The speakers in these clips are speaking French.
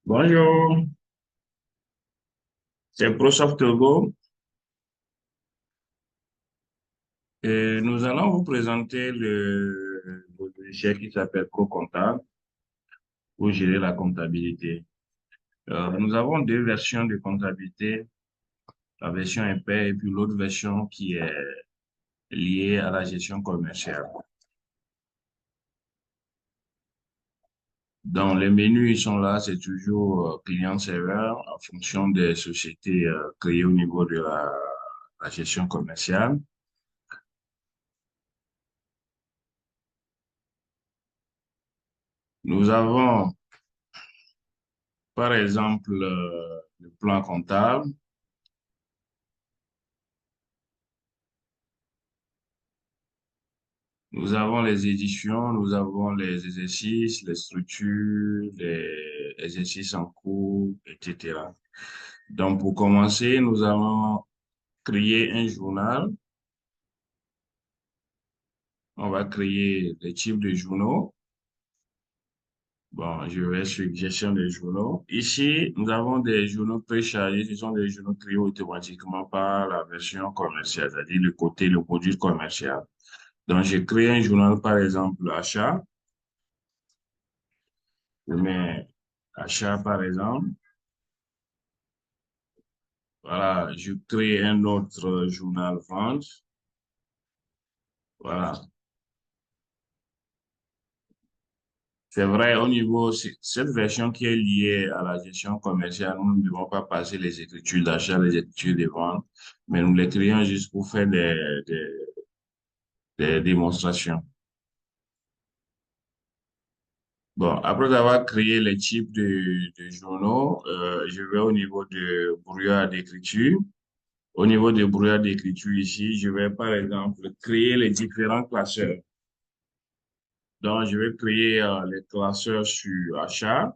Bonjour, c'est ProSoft Togo et nous allons vous présenter le logiciel qui s'appelle ProComptable pour gérer la comptabilité. Nous avons deux versions de comptabilité, la version impair et puis l'autre version qui est liée à la gestion commerciale. Dans les menus, ils sont là, c'est toujours client-serveur en fonction des sociétés créées au niveau de la gestion commerciale. Nous avons, par exemple, le plan comptable. Nous avons les éditions, nous avons les exercices, les structures, les exercices en cours, etc. Donc, pour commencer, nous allons créer un journal. On va créer des types de journaux. Bon, je vais sur gestion des journaux. Ici, nous avons des journaux préchargés. Ce sont des journaux créés automatiquement par la version commerciale, c'est-à-dire le côté, le produit commercial. Donc, je crée un journal, par exemple, achat. Je mets achat, par exemple. Voilà, je crée un autre journal vente. Voilà. C'est vrai, au niveau, cette version qui est liée à la gestion commerciale, nous ne devons pas passer les écritures d'achat, les écritures de vente, mais nous les créons juste pour faire des démonstrations. Bon, après avoir créé les types de journaux, je vais au niveau de brouillard d'écriture. Au niveau de brouillard d'écriture ici, je vais par exemple créer les différents classeurs. Donc, je vais créer les classeurs sur achat.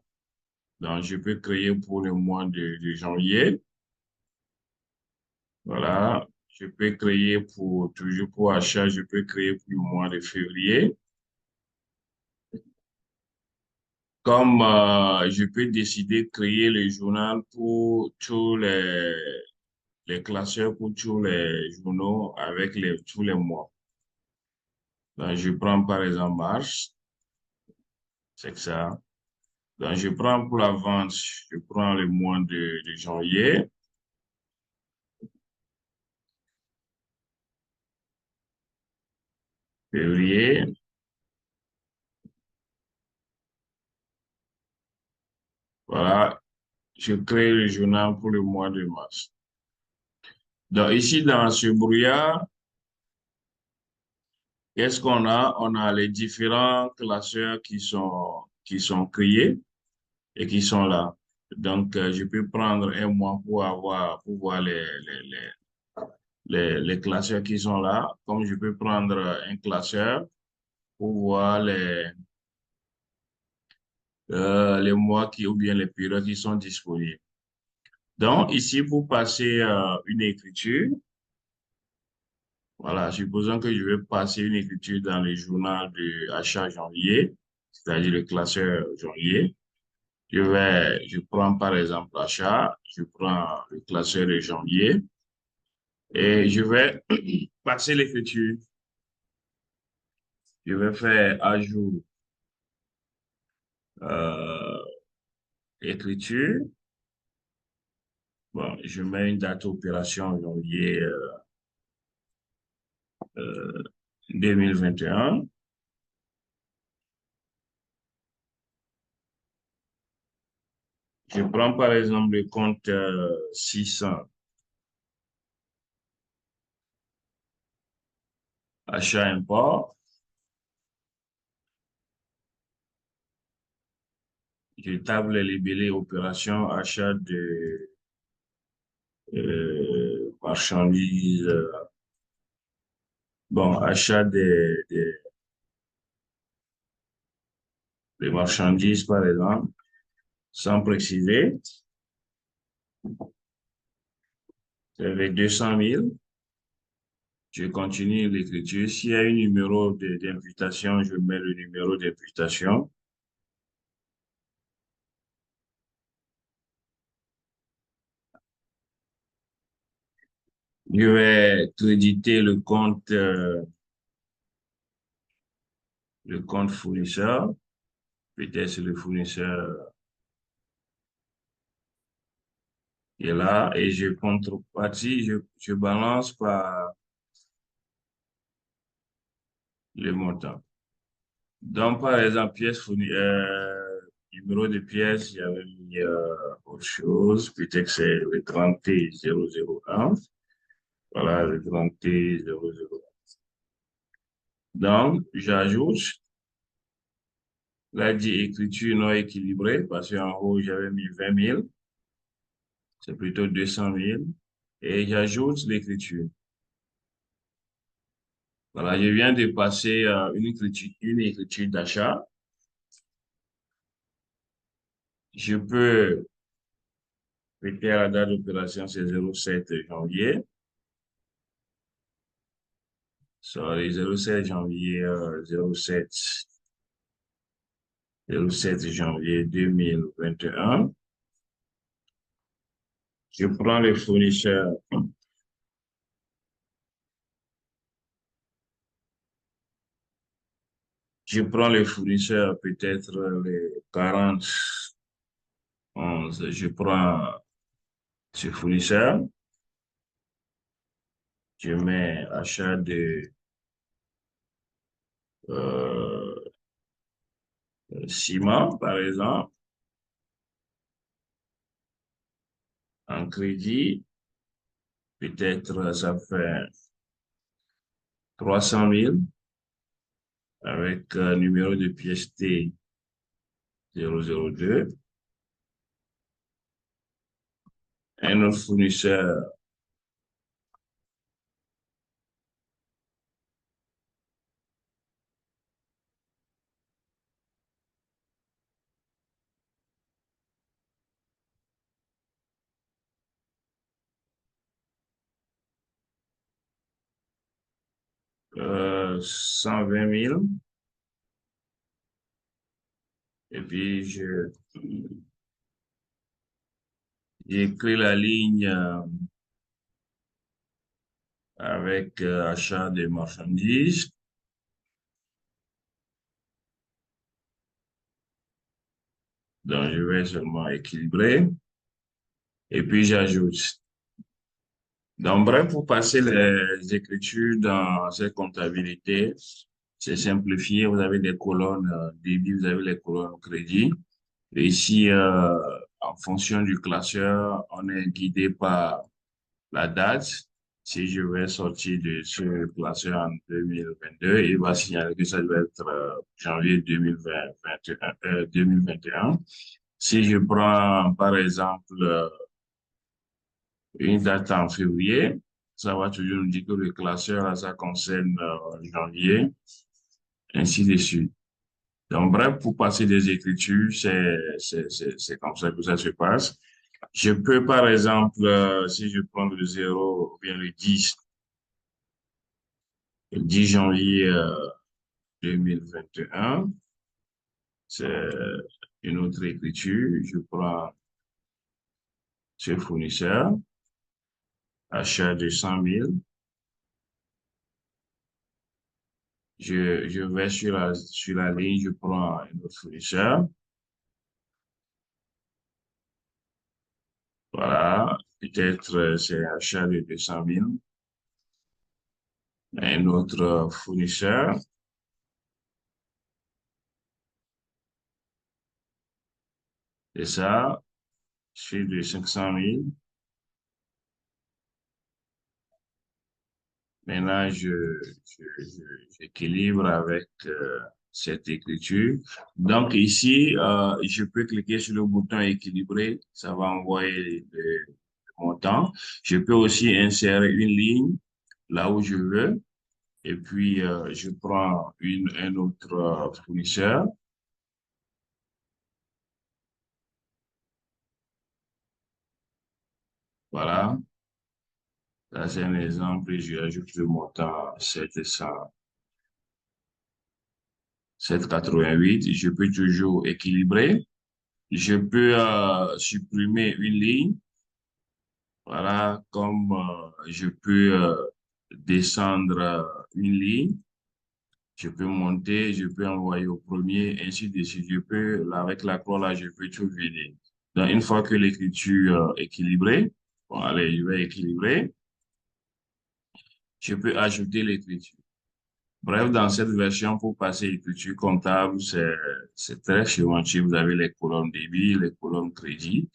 Donc, je peux créer pour le mois de janvier. Voilà. Je peux créer pour, toujours pour achat, je peux créer pour le mois de février. Comme je peux décider de créer le journal pour les classeurs, pour tous les journaux avec tous les mois. Donc, je prends par exemple mars, c'est que ça. Donc, je prends pour la vente, je prends le mois de janvier. Février, voilà, je crée le journal pour le mois de mars. Donc ici, dans ce brouillard, qu'est-ce qu'on a? On a les différents classeurs qui sont créés et qui sont là. Donc, je peux prendre un mois pour voir les classeurs qui sont là, comme je peux prendre un classeur pour voir les mois ou bien les périodes qui sont disponibles. Donc, ici, pour passer une écriture, voilà, supposons que je vais passer une écriture dans le journal de achat janvier, c'est-à-dire le classeur janvier. Je prends par exemple achat, je prends le classeur de janvier et je vais passer l'écriture. Je vais faire ajout euh, écriture. Bon, je mets une date opération janvier 2021. Je prends par exemple le compte 600, achat-import. Je table les libellés opération achat de marchandises. Bon, achat des marchandises, par exemple, sans préciser. C'est avec 200 000. Je continue l'écriture. S'il y a un numéro d'imputation, je mets le numéro d'imputation. Je vais créditer le compte fournisseur. Peut-être c'est le fournisseur qui est là et je contrepartie, je balance par le montant. Donc, par exemple, numéro de pièce, j'avais mis autre chose. Peut-être que c'est le 30001. Voilà, le 30001. Donc, j'ajoute, là, dit écriture non équilibrée, parce qu'en haut, j'avais mis 20 000. C'est plutôt 200 000. Et j'ajoute l'écriture. Voilà, je viens de passer une écriture d'achat. Je peux, peut-être la date d'opération, c'est 07 janvier. Sur les 07 janvier, 07 janvier 2021. Je prends le fournisseur. Je prends le fournisseur, peut-être les 40 11. Je prends ce fournisseur. Je mets achat de euh, ciment, par exemple, en crédit. Peut-être ça fait 300 000 avec numéro de pièce T 002. Un autre fournisseur, euh, 120 000. Et puis, j'écris la ligne avec achat des marchandises. Donc, je vais seulement équilibrer. Et puis, j'ajoute. Donc, bref, pour passer les écritures dans cette comptabilité, c'est simplifié. Vous avez des colonnes débit, vous avez les colonnes crédit. Et ici, en fonction du classeur, on est guidé par la date. Si je vais sortir de ce classeur en 2022, il va signaler que ça doit être janvier 2021. Si je prends, par exemple, une date en février, ça va toujours nous dire que le classeur, là, ça concerne janvier, ainsi de suite. Donc, bref, pour passer des écritures, c'est comme ça que ça se passe. Je peux, par exemple, si je prends le 0 ou bien le 10 janvier 2021, c'est une autre écriture. Je prends ce fournisseur, achat de 100 000. Je vais sur la ligne, je prends un autre fournisseur. Voilà, peut-être c'est achat de 200 000. Un autre fournisseur, c'est ça, sur de 500 000. Maintenant, j'équilibre avec cette écriture. Donc ici, je peux cliquer sur le bouton équilibrer. Ça va envoyer le montant. Je peux aussi insérer une ligne là où je veux. Et puis, je prends un autre fournisseur. Voilà. Ça, c'est un exemple. Et je ajoute le montant 788. Je peux toujours équilibrer. Je peux supprimer une ligne. Voilà, comme je peux descendre une ligne, je peux monter, je peux envoyer au premier, ainsi de suite. Je peux, là, avec la croix, là, je peux tout vider. Donc, une fois que l'écriture est équilibrée, bon, allez, je vais équilibrer, je peux ajouter l'écriture. Bref, dans cette version, pour passer écriture comptable, c'est très schématique. Vous avez les colonnes débit, les colonnes crédit.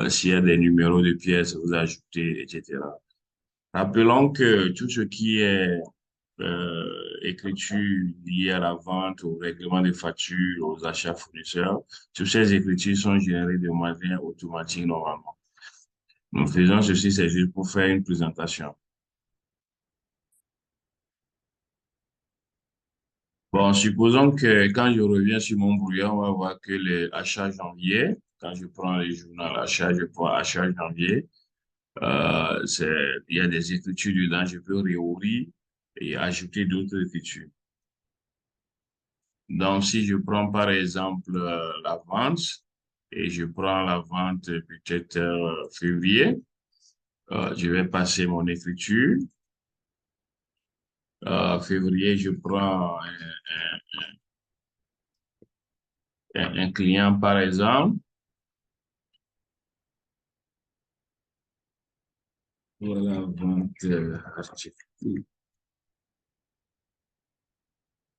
S'il y a des numéros de pièces, vous ajoutez, etc. Rappelons que tout ce qui est écriture liée à la vente, au règlement des factures, aux achats fournisseurs, toutes ces écritures sont générées de manière automatique normalement. Nous faisons ceci, c'est juste pour faire une présentation. Bon, supposons que quand je reviens sur mon brouillon, on va voir que les achats janvier, quand je prends les journaux achat, je prends achat janvier, il y a des écritures dedans, je peux réouvrir et ajouter d'autres écritures. Donc, si je prends par exemple la vente et je prends la vente peut-être février, je vais passer mon écriture. Février, je prends un client par exemple. Voilà, vente article.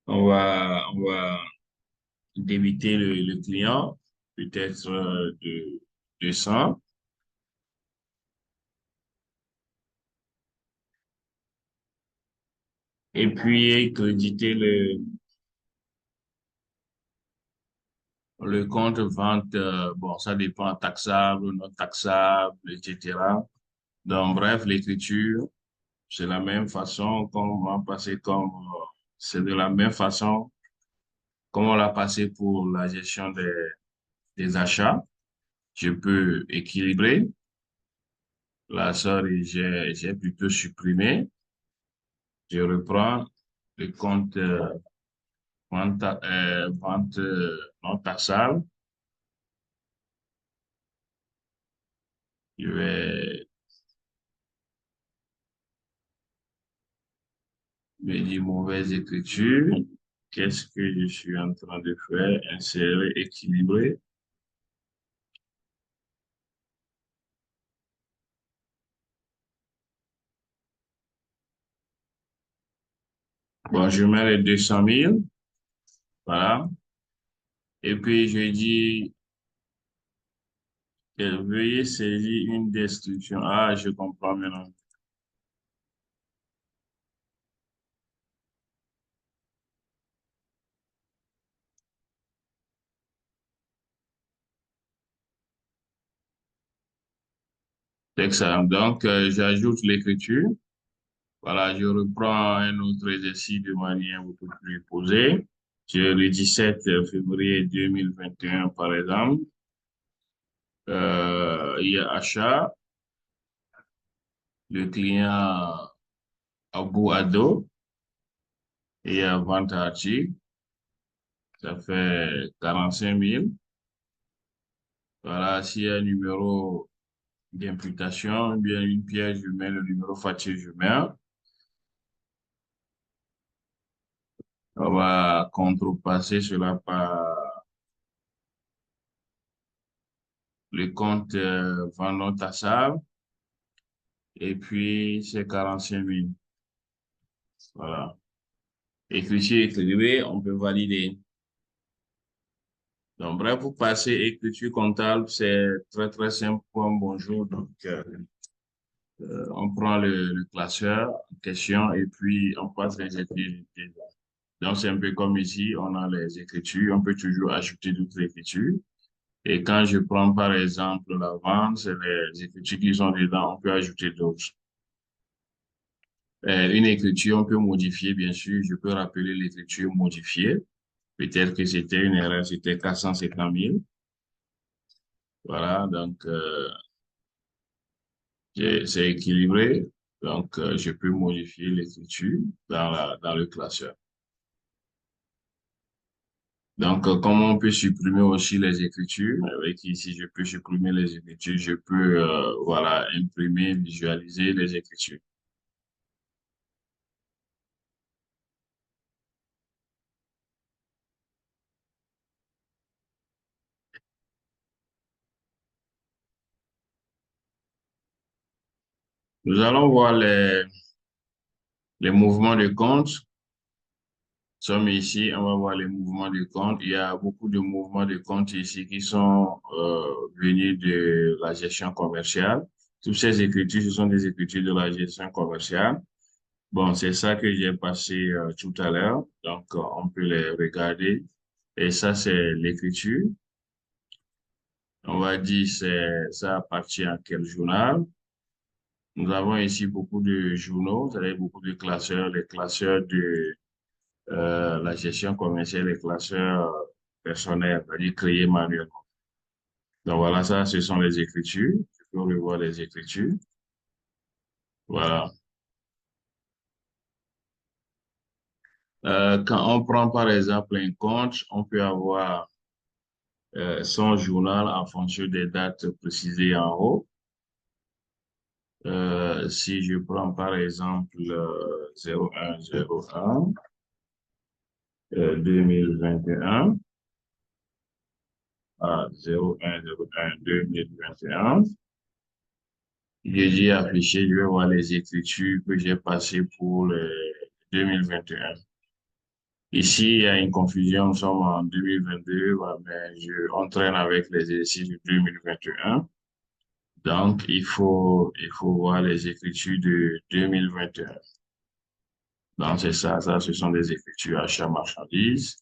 On va débiter le client, peut-être de 200. Et puis créditer le compte vente, bon, ça dépend, taxable, non taxable, etc. Donc, bref, l'écriture, c'est la même façon qu'on va passer comme, c'est de la même façon comme on l'a passé pour la gestion des achats. Je peux équilibrer la somme et j'ai plutôt supprimé. Je reprends le compte vente non taxable. Je vais me dire mauvaise écriture. Qu'est-ce que je suis en train de faire? Insérer, équilibrer. Bon, je mets les 200 000. Voilà. Et puis, je dis, veuillez saisir une destruction. Ah, je comprends maintenant. Excellent. Donc, j'ajoute l'écriture. Voilà, je reprends un autre exercice de manière beaucoup plus posée. C'est le 17 février 2021, par exemple. Il y a achat, le client Abou Ado et vente à article. Ça fait 45 000. Voilà, s'il y a un numéro d'imputation, bien une pièce, je mets le numéro facture, je mets. On va contrepasser cela par le compte vendeur tassable et puis c'est 45 000. Voilà. Écriture écrivée, on peut valider. Donc, bref, pour passer écriture comptable, c'est très, très simple comme bonjour. Donc, on prend le classeur en question et puis on passe les écritures. Donc, c'est un peu comme ici, on a les écritures, on peut toujours ajouter d'autres écritures. Et quand je prends par exemple la vente, c'est les écritures qui sont dedans, on peut ajouter d'autres. Une écriture, on peut modifier, bien sûr, je peux rappeler l'écriture modifiée. Peut-être que c'était une erreur, c'était 450 000. Voilà, donc c'est équilibré. Donc, je peux modifier l'écriture dans le classeur. Donc, comme on peut supprimer aussi les écritures, avec ici, je peux supprimer les écritures, je peux, voilà, imprimer, visualiser les écritures. Nous allons voir les mouvements de compte. Nous sommes ici, on va voir les mouvements de compte. Il y a beaucoup de mouvements de compte ici qui sont venus de la gestion commerciale. Toutes ces écritures, ce sont des écritures de la gestion commerciale. Bon, c'est ça que j'ai passé tout à l'heure. Donc, on peut les regarder. Et ça, c'est l'écriture. On va dire ça appartient à quel journal. Nous avons ici beaucoup de journaux, c'est-à-dire beaucoup de classeurs, les classeurs de la gestion commerciale, les classeurs personnels, c'est-à-dire créés manuellement. Donc voilà, ça, ce sont les écritures. Tu peux revoir les écritures. Voilà. Quand on prend par exemple un compte, on peut avoir son journal en fonction des dates précisées en haut. Si je prends par exemple 01/01 2021 à 01/01/2021, j'ai affiché, je vais voir les écritures que j'ai passées pour le 2021. Ici, il y a une confusion, nous sommes en 2022, ouais, mais on traîne avec les exercices de 2021. Donc, il faut voir les écritures de 2021. Donc, c'est ça, ce sont des écritures achat marchandises,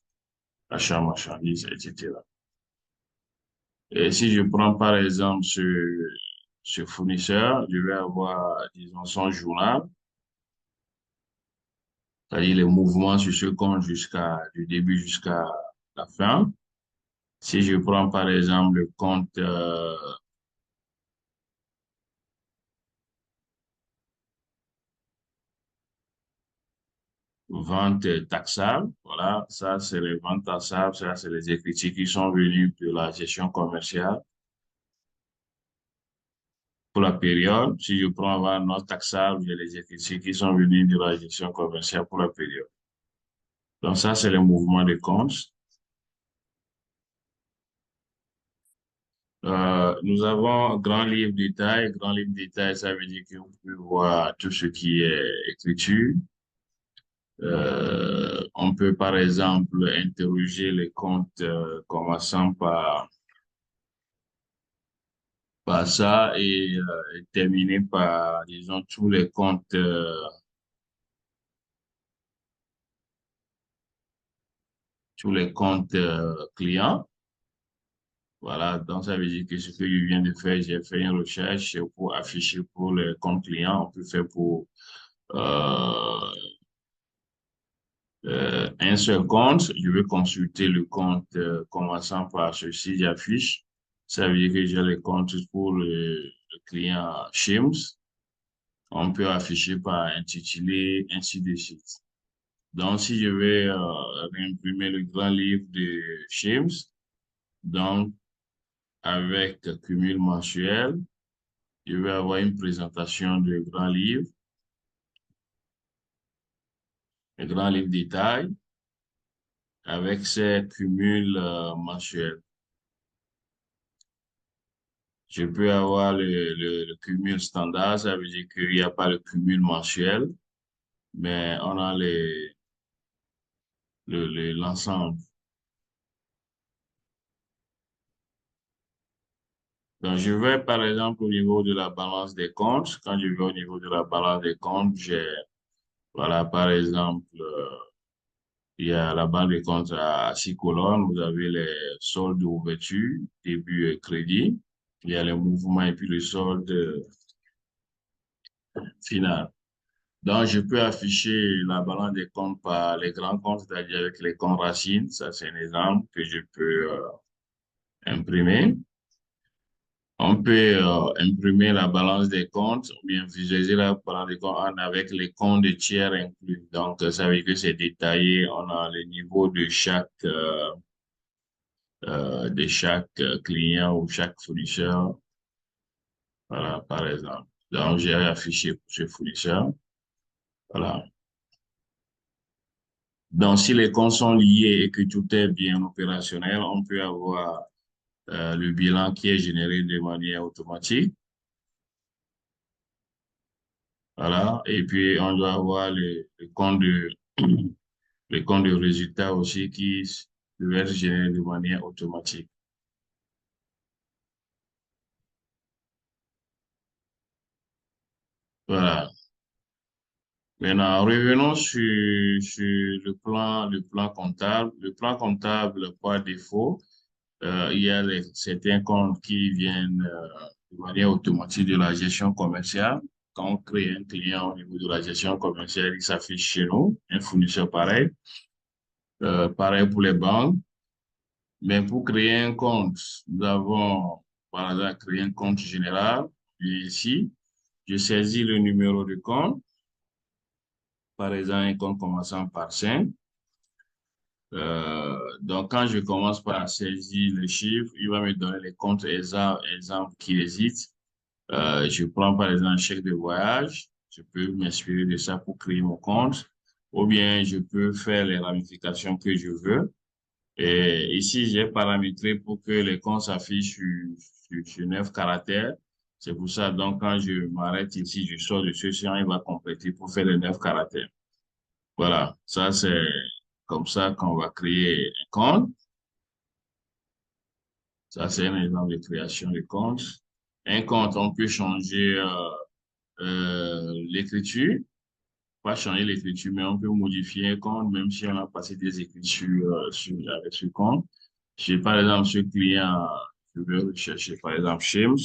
etc. Et si je prends par exemple ce fournisseur, je vais avoir, disons, son journal, c'est-à-dire les mouvements sur ce compte du début jusqu'à la fin. Si je prends par exemple le compte vente taxable, voilà, ça c'est les ventes taxables, ça c'est les écritures qui sont venues de la gestion commerciale pour la période. Si je prends vente non taxable, j'ai les écritures qui sont venues de la gestion commerciale pour la période. Donc ça c'est le mouvement de compte. Nous avons grand livre détail. Grand livre détail, ça veut dire qu'on peut voir tout ce qui est écriture. On peut, par exemple, interroger les comptes commençant par ça et terminer par, disons, tous les comptes clients. Voilà, donc ça veut dire que ce que je viens de faire, j'ai fait une recherche pour afficher pour les comptes clients. On peut faire pour euh, un seul compte. Je veux consulter le compte commençant par ceci, j'affiche. Ça veut dire que j'ai le compte pour le client Shims. On peut afficher par intitulé, ainsi de suite. Donc, si je vais réimprimer le grand livre de Shims, donc avec cumul mensuel, je vais avoir une présentation du grand livre, le grand livre détail, avec ses cumuls mensuels. Je peux avoir le cumul standard, ça veut dire qu'il n'y a pas le cumul mensuel, mais on a l'ensemble. Donc, je vais, par exemple, au niveau de la balance des comptes. Quand je vais au niveau de la balance des comptes, voilà, par exemple, il y a la balance des comptes à 6 colonnes. Vous avez les soldes d'ouverture, début et crédit. Il y a les mouvements et puis le solde final. Donc, je peux afficher la balance des comptes par les grands comptes, c'est-à-dire avec les comptes racines. Ça, c'est un exemple que je peux imprimer. On peut imprimer la balance des comptes ou bien visualiser la balance des comptes avec les comptes de tiers inclus. Donc, ça veut dire que c'est détaillé. On a le niveau de chaque. de chaque client ou chaque fournisseur. Voilà, par exemple. Donc, j'ai affiché pour ce fournisseur. Voilà. Donc, si les comptes sont liés et que tout est bien opérationnel, on peut avoir le bilan qui est généré de manière automatique. Voilà. Et puis, on doit avoir le compte de, le compte de résultat aussi qui doit être généré de manière automatique. Voilà. Maintenant, revenons sur le plan comptable. Le plan comptable, par défaut, il y a certains comptes qui viennent de manière automatique de la gestion commerciale. Quand on crée un client au niveau de la gestion commerciale, il s'affiche chez nous, un fournisseur pareil. Pareil pour les banques. Mais pour créer un compte, nous avons, par exemple, créé un compte général. Et ici, je saisis le numéro de compte, par exemple, un compte commençant par 5. Donc, quand je commence par saisir le chiffre, il va me donner les comptes exemples qui existent. Je prends par exemple un chèque de voyage. Je peux m'inspirer de ça pour créer mon compte. Ou bien, je peux faire les ramifications que je veux. Et ici, j'ai paramétré pour que les comptes s'affichent sur 9 caractères. C'est pour ça, donc, quand je m'arrête ici, je sors de ce champ, il va compléter pour faire les 9 caractères. Voilà, ça, c'est comme ça qu'on va créer un compte. Ça, c'est un exemple de création de compte. Un compte, on peut changer l'écriture. Pas changer l'écriture, mais on peut modifier un compte, même si on a passé des écritures avec ce compte. J'ai par exemple ce client, je vais rechercher par exemple James.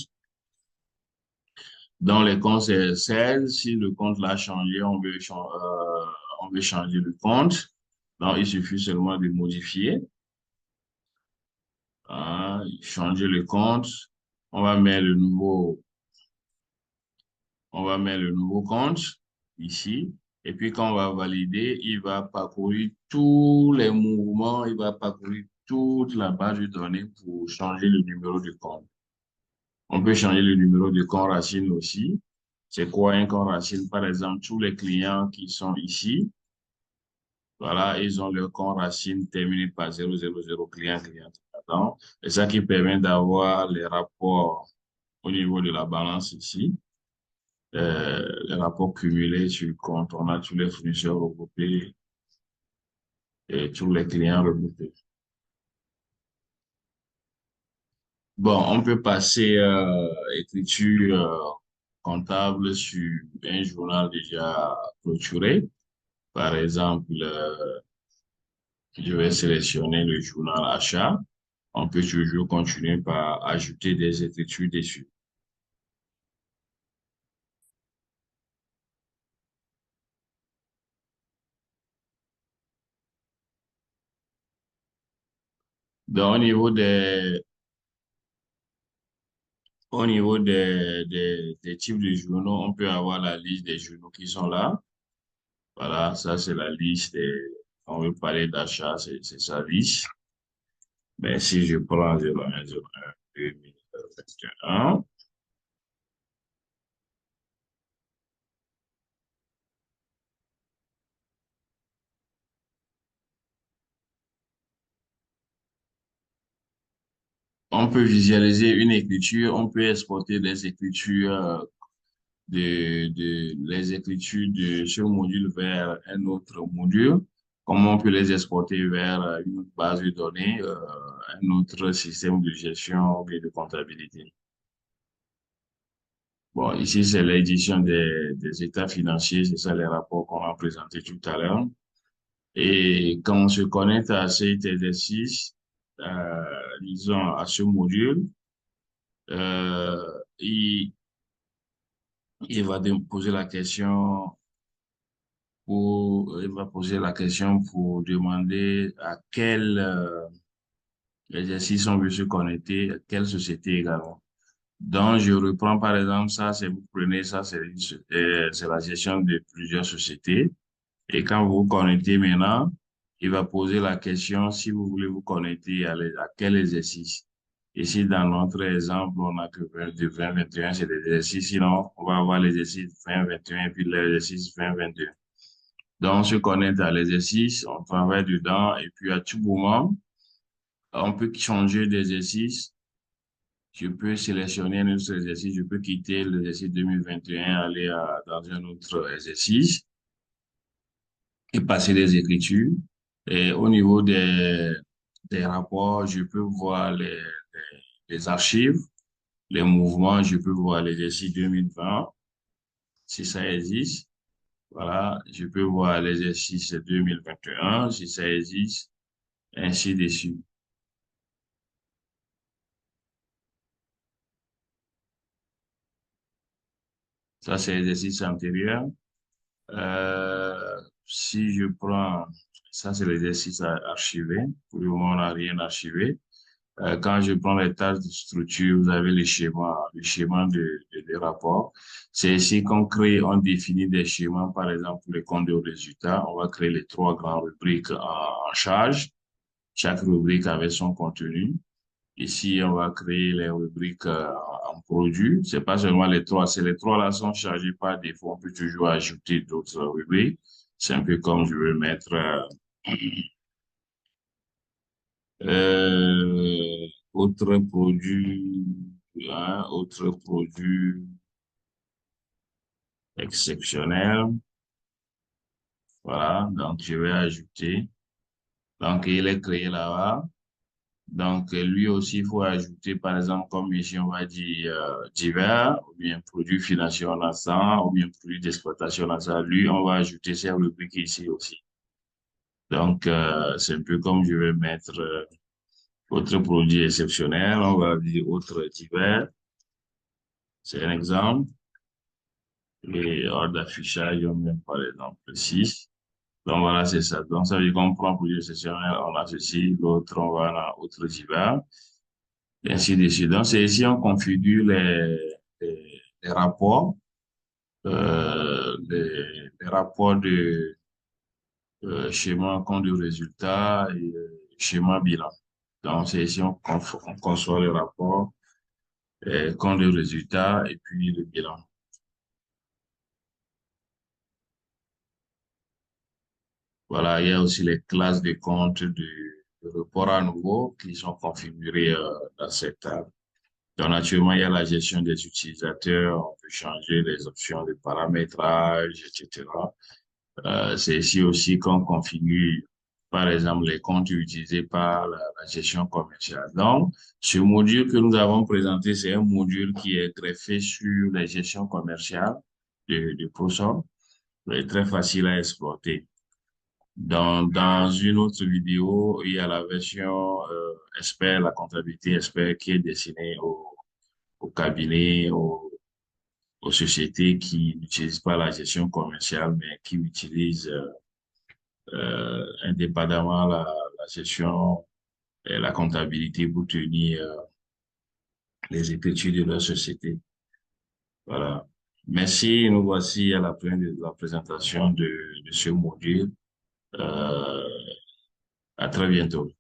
Dans les comptes, c'est 16. Si le compte l'a changé, on veut changer le compte. Donc, il suffit seulement de modifier, hein, changer le compte. On va mettre le nouveau On va mettre le nouveau compte ici. Et puis, quand on va valider, il va parcourir tous les mouvements, il va parcourir toute la base de données pour changer le numéro de compte. On peut changer le numéro de compte racine aussi. C'est quoi un compte racine? Par exemple, tous les clients qui sont ici, voilà, ils ont leur compte racine terminé par 000 client. Et ça qui permet d'avoir les rapports au niveau de la balance ici. Les rapports cumulés sur le compte, on a tous les fournisseurs regroupés et tous les clients regroupés. Bon, on peut passer écriture comptable sur un journal déjà clôturé. Par exemple, je vais sélectionner le journal achat. On peut toujours continuer par ajouter des écritures dessus. Donc, au niveau des types de journaux, on peut avoir la liste des journaux qui sont là. Voilà, ça c'est la liste. On veut parler d'achat, c'est sa liste. Mais si je prends 01, 01, 2021, on peut visualiser une écriture, on peut exporter des écritures les écritures de ce module vers un autre module. Comment on peut les exporter vers une autre base de données, un autre système de gestion et de comptabilité. Bon, ici, c'est l'édition des états financiers, c'est ça les rapports qu'on a présentés tout à l'heure. Et quand on se connecte à cet exercice, disons à ce module, il, il va poser la question il va poser la question pour demander à quel exercice on veut se connecter, à quelle société également. Donc, je reprends par exemple ça, c'est vous prenez ça, c'est la gestion de plusieurs sociétés. Et quand vous vous connectez maintenant, il va poser la question si vous voulez vous connecter à quel exercice. Ici, dans notre exemple, on a que 20, 21, c'est des exercices. Sinon, on va avoir l'exercice 20, 21 et puis l'exercice 20, 22. Donc, on se connecte à l'exercice, on travaille dedans et puis à tout moment, on peut changer d'exercice. Je peux sélectionner un autre exercice, je peux quitter l'exercice 2021, aller dans un autre exercice et passer des écritures. Et au niveau des rapports, je peux voir les archives, les mouvements, je peux voir l'exercice 2020, si ça existe. Voilà, je peux voir l'exercice 2021, si ça existe, ainsi de suite. Ça, c'est l'exercice antérieur. Si je prends, ça c'est l'exercice archivé. Pour le moment, on n'a rien archivé. Quand je prends les tâches de structure, vous avez les schémas de rapport. C'est ici qu'on crée, on définit des schémas, par exemple, pour les comptes de résultats. On va créer les trois grandes rubriques en charge. Chaque rubrique avec son contenu. Ici, on va créer les rubriques en produit. C'est pas seulement les trois, c'est les trois là sont chargés par défaut. On peut toujours ajouter d'autres rubriques. C'est un peu comme je veux mettre autre produit, hein, autre produit exceptionnel. Voilà, donc je vais ajouter. Donc il est créé là-bas. Donc, lui aussi, il faut ajouter, par exemple, comme ici, on va dire divers, ou bien produits financiers en ensemble, ou bien produits d'exploitation en ensemble. Lui, on va ajouter ces rubriques ici aussi. Donc, c'est un peu comme je vais mettre autre produit exceptionnel, on va dire autre divers. C'est un exemple. Et hors d'affichage, on met par exemple 6. Donc, voilà, c'est ça. Donc, ça veut dire qu'on prend produit exceptionnel, on a ceci, l'autre, on va dans autre divers. Et ainsi de suite. Donc, c'est ici on configure les rapports, les rapports de schéma compte de résultat et schéma bilan. Donc, c'est ici on conçoit le rapport, compte de résultat et puis le bilan. Voilà, il y a aussi les classes de compte de report à nouveau qui sont configurées dans cette table. Donc, naturellement, il y a la gestion des utilisateurs, on peut changer les options de paramétrage, etc. C'est ici aussi qu'on configure, par exemple, les comptes utilisés par la gestion commerciale. Donc, ce module que nous avons présenté, c'est un module qui est greffé sur la gestion commerciale de ProSoft. Il est très facile à exploiter. Dans une autre vidéo, il y a la version expert, la comptabilité expert qui est destinée aux cabinets, aux sociétés qui n'utilisent pas la gestion commerciale, mais qui utilisent indépendamment la gestion et la comptabilité pour tenir les écritures de leur société. Voilà. Merci. Nous voici à la fin de la présentation de ce module. Euh, à très bientôt.